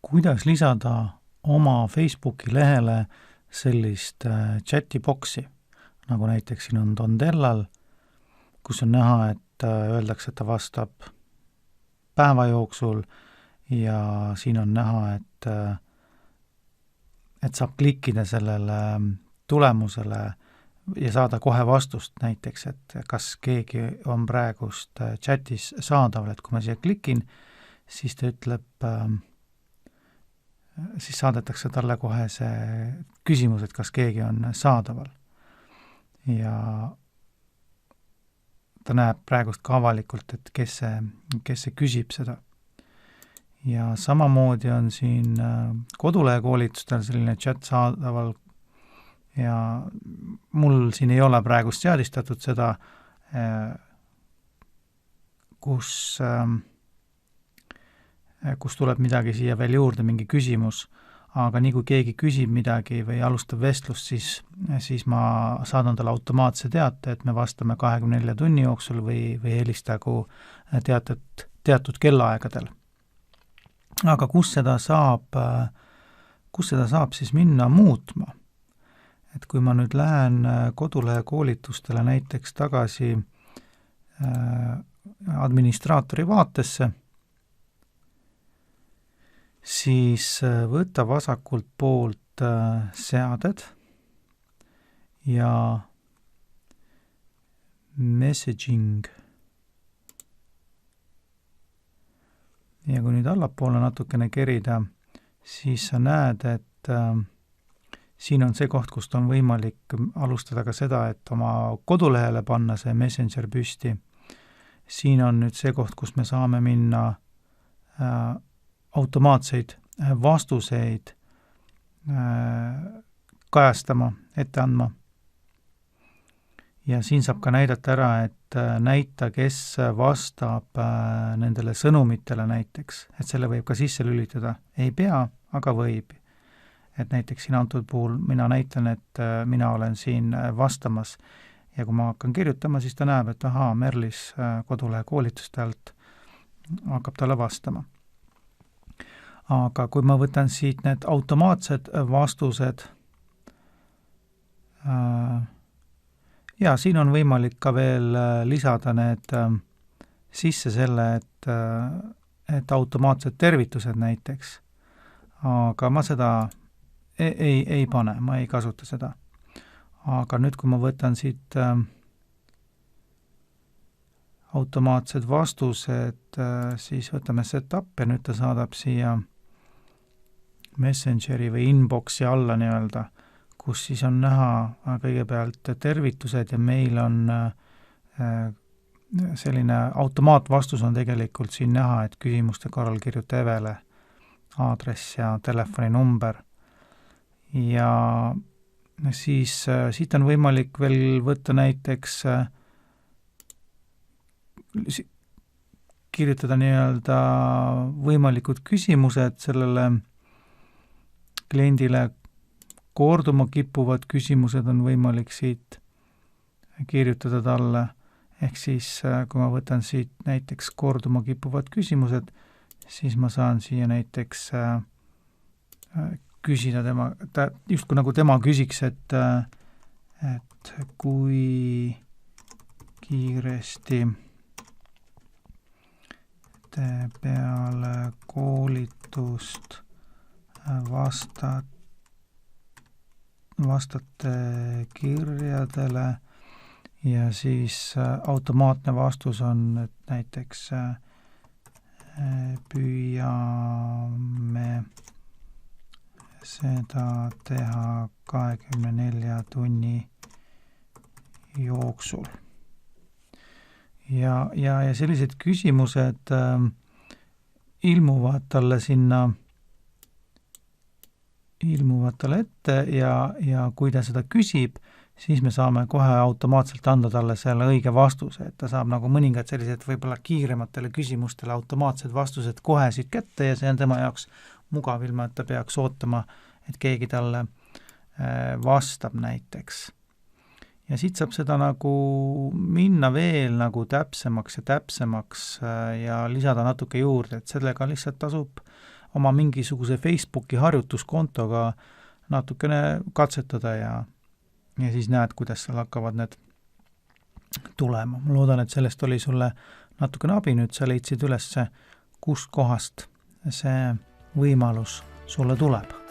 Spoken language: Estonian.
kuidas lisada oma Facebooki lehele sellist chatiboksi, nagu näiteks siin on Tondellal, kus on näha, et öeldakse, et ta vastab päeva jooksul ja siin on näha, et saab klikkida sellele tulemusele ja saada kohe vastust näiteks, et kas keegi on praegust chatis saadaval, et kui ma siia klikin, siis ta ütleb, siis saadetakse talle kohe see küsimus, et kas keegi on saadaval. Ja ta näeb praegust ka avalikult, et kes see küsib seda. Ja samamoodi on siin kodulehe koolitustel selline chat saadaval ja mul siin ei ole praegust seadistatud seda, kus tuleb midagi siia veel juurde, mingi küsimus, aga nii kui keegi küsib midagi või alustab vestlust, siis ma saadan talle automaatse teate, et me vastame 24 tunni jooksul või helistagu teatud kellaaegadel. Aga kus seda saab siis minna muutma? Et kui ma nüüd lähen kodulehe koolitustele näiteks tagasi administraatori vaatesse, siis võta vasakult poolt seaded ja messaging. Ja kui nüüd allapoole natukene kerida, siis sa näed, et siin on see koht, kust on võimalik alustada ka seda, et oma kodulehele panna see Messenger püsti. Siin on nüüd see koht, kus me saame minna automaatseid vastuseid kajastama, ette andma. Ja siin saab ka näidata ära, et näita, kes vastab nendele sõnumitele näiteks, et selle võib ka sisse lülitada. Ei pea, aga võib. Et näiteks siin antud puhul mina näitan, et mina olen siin vastamas ja kui ma hakkan kirjutama, siis ta näeb, et Merlis kodulehe koolituste alt hakkab talle vastama. Aga kui ma võtan siit need automaatsed vastused, ja siin on võimalik ka veel lisada need sisse selle, et automaatsed tervitused näiteks, aga ma seda ei pane, ma ei kasuta seda. Aga nüüd, kui ma võtan siit automaatsed vastused, siis võtame setup ja nüüd ta saadab siia Messengeri või inboxi alla nii-öelda, kus siis on näha kõigepealt tervitused ja meil on selline automaatvastus on tegelikult siin näha, et küsimuste korral kirjuta Evele aadress ja telefoninumber. Ja siis siit on võimalik veel võtta näiteks kirjutada nii-öelda võimalikud küsimused sellele kliendile, korduma kippuvad küsimused on võimalik siit kirjutada talle, ehk siis kui ma võtan siit näiteks korduma kippuvad küsimused, siis ma saan siia näiteks küsida just nagu tema küsiks, et kui kiiresti te peale koolitust vastate kirjadele ja siis automaatne vastus on, et näiteks püüame seda teha 24 tunni jooksul. Ja sellised küsimused ilmuvad talle ette ja kui ta seda küsib, siis me saame kohe automaatselt anda talle selle õige vastuse, et ta saab nagu mõningad sellised võib-olla kiirematele küsimustele automaatsed vastused kohe siit kätte ja see on tema jaoks mugav, ilma et ta peaks ootama, et keegi talle vastab näiteks. Ja siit saab seda nagu minna veel nagu täpsemaks ja lisada natuke juurde, et sellega lihtsalt tasub oma mingisuguse Facebooki harjutuskontoga natukene katsetada ja siis näed, kuidas seal hakkavad need tulema. Ma loodan, et sellest oli sulle natukene abi, nüüd sa leidsid üles, kust kohast see võimalus sulle tuleb.